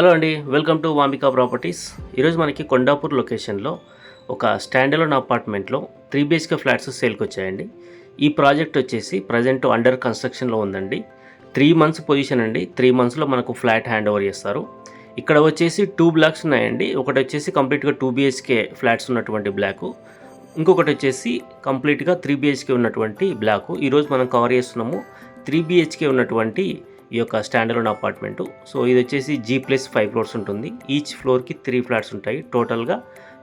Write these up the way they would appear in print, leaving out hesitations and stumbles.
Hello అండి, welcome to వాంబికా properties. ఈరోజు మనకి కొండాపూర్ లొకేషన్లో ఒక స్టాండలోన్ అపార్ట్మెంట్లో 3 BHK ఫ్లాట్స్ సేల్కి వచ్చాయండి. ఈ ప్రాజెక్ట్ వచ్చేసి ప్రజెంట్ అండర్ కన్స్ట్రక్షన్లో ఉందండి. 3 months పొజిషన్ అండి. 3 monthsలో మనకు ఫ్లాట్ హ్యాండ్ ఓవర్ చేస్తారు. ఇక్కడ వచ్చేసి 2 blocks ఉన్నాయండి. ఒకటి వచ్చేసి కంప్లీట్గా 2 BHK ఫ్లాట్స్ ఉన్నటువంటి బ్లాకు, ఇంకొకటి వచ్చేసి కంప్లీట్గా 3 BHK ఉన్నటువంటి బ్లాకు. ఈరోజు మనం కవర్ చేస్తున్నాము 3 BHK ఉన్నటువంటి ఈ యొక్క స్టాండలోన్ అపార్ట్మెంటు. సో ఇది వచ్చేసి G+5 ఫ్లోర్స్ ఉంటుంది. ఈచ్ ఫ్లోర్కి 3 ఫ్లాట్స్ ఉంటాయి. టోటల్గా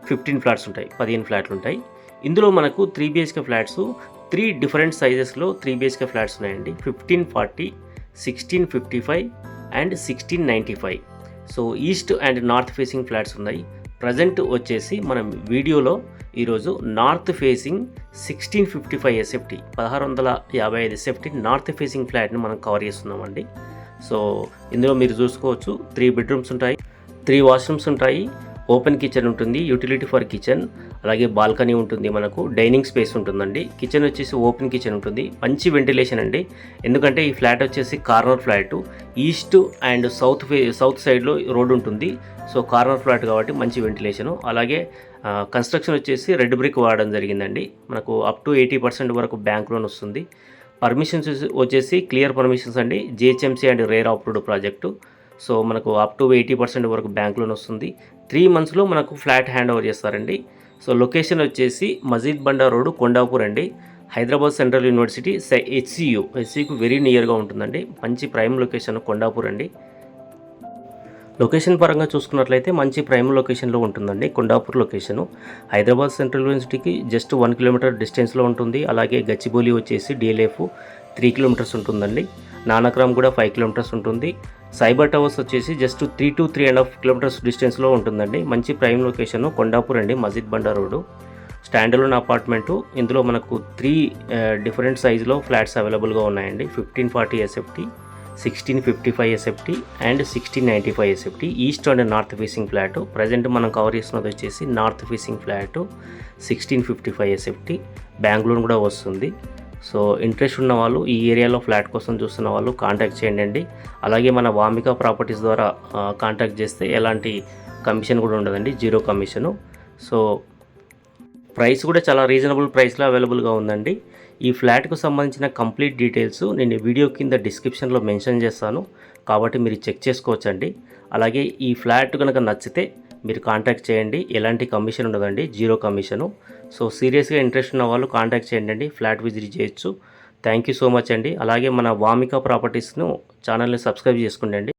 15 ఫ్లాట్స్ ఉంటాయి, 15 ఫ్లాట్లు ఉంటాయి. ఇందులో మనకు 3 BHK ఫ్లాట్స్ 3 డిఫరెంట్ సైజెస్లో 3 BHK ఫ్లాట్స్ ఉన్నాయండి. 1540, 1655 and 1695. So east and north facing flats ఉన్నాయి. ప్రజెంట్ వచ్చేసి మనం వీడియోలో ఈరోజు north facing 1655 SFT 1655 SFT north facing ఫ్లాట్ని మనం కవర్ చేస్తున్నామండి. సో ఇందులో మీరు చూసుకోవచ్చు 3 bedrooms ఉంటాయి, 3 washrooms ఉంటాయి, ఓపెన్ కిచెన్ ఉంటుంది, యూటిలిటీ ఫర్ కిచెన్, అలాగే బాల్కనీ ఉంటుంది, మనకు డైనింగ్ స్పేస్ ఉంటుందండి. కిచెన్ వచ్చేసి ఓపెన్ కిచెన్ ఉంటుంది. మంచి వెంటిలేషన్ అండి, ఎందుకంటే ఈ ఫ్లాట్ వచ్చేసి corner flat, east and south సైడ్లో రోడ్ ఉంటుంది. సో కార్నర్ ఫ్లాట్ కాబట్టి మంచి వెంటిలేషను. అలాగే కన్స్ట్రక్షన్ వచ్చేసి రెడ్ బ్రిక్ వాడడం జరిగిందండి. మనకు అప్ టు 80% వరకు బ్యాంక్ లోన్ వస్తుంది. పర్మిషన్స్ వచ్చేసి క్లియర్ పర్మిషన్స్ అండి, GHMC and rare approved project. So మనకు అప్ టు 80% వరకు బ్యాంక్ లోన్ వస్తుంది. 3 monthsలో మనకు ఫ్లాట్ హ్యాండ్ ఓవర్ చేస్తారండి. సో లొకేషన్ వచ్చేసి మజీద్ బండా రోడ్, కొండాపూర్ అండి. హైదరాబాద్ సెంట్రల్ యూనివర్సిటీ HCUకు వెరీ నియర్గా ఉంటుందండి. మంచి ప్రైమ్ లొకేషన్ కొండాపూర్ అండి. లొకేషన్ పరంగా చూసుకున్నట్లయితే మంచి ప్రైమ్ లొకేషన్లో ఉంటుందండి కొండాపూర్ లొకేషను. హైదరాబాద్ సెంట్రల్ యూనివర్సిటీకి జస్ట్ 1 kilometer డిస్టెన్స్లో ఉంటుంది. అలాగే గచ్చిబౌలి వచ్చేసి DLF 3 kilometers ఉంటుందండి. నానక్రామ్ కూడా 5 kilometers ఉంటుంది. సైబర్ టవర్స్ వచ్చేసి జస్ట్ 3 to 3.5 kilometers డిస్టెన్స్లో ఉంటుందండి. మంచి ప్రైమ్ లొకేషను కొండాపూర్ అండి, మజీద్ బండా రోడ్డు. Standalone apartment. ఇందులో మనకు 3 డిఫరెంట్ సైజులో ఫ్లాట్స్ అవైలబుల్గా ఉన్నాయండి. 1540 SFT, 1655 SFT and 1695 SFT east and north facing flat. Present మనం కవర్ చేస్తున్నది వచ్చేసి north facing flat 1655 SFT. Bank loan కూడా వస్తుంది. సో ఇంట్రెస్ట్ ఉన్న వాళ్ళు, ఈ ఏరియాలో ఫ్లాట్ కోసం చూస్తున్న వాళ్ళు కాంటాక్ట్ చేయండి. అలాగే మన వాంబికా ప్రాపర్టీస్ ద్వారా కాంటాక్ట్ చేస్తే ఎలాంటి కమిషన్ కూడా ఉండదండి, 0 కమిషను. సో ప్రైస్ కూడా చాలా రీజనబుల్ ప్రైస్లో అవైలబుల్గా ఉందండి. ఈ ఫ్లాట్కు సంబంధించిన కంప్లీట్ డీటెయిల్స్ నేను వీడియో కింద డిస్క్రిప్షన్లో మెన్షన్ చేస్తాను, కాబట్టి మీరు చెక్ చేసుకోవచ్చండి. అలాగే ఈ ఫ్లాట్ కనుక నచ్చితే మీరు కాంటాక్ట్ చేయండి. ఎలాంటి కమిషన్ ఉండదండి, 0 కమిషను. సో సీరియస్గా ఇంట్రెస్ట్ ఉన్న వాళ్ళు కాంటాక్ట్ చేయండి, ఫ్లాట్ విజిట్ చేయొచ్చు. థ్యాంక్ యూ సో మచ్ అండి. అలాగే మన వాంబికా ప్రాపర్టీస్ను ఛానల్ని సబ్స్క్రైబ్ చేసుకోండి.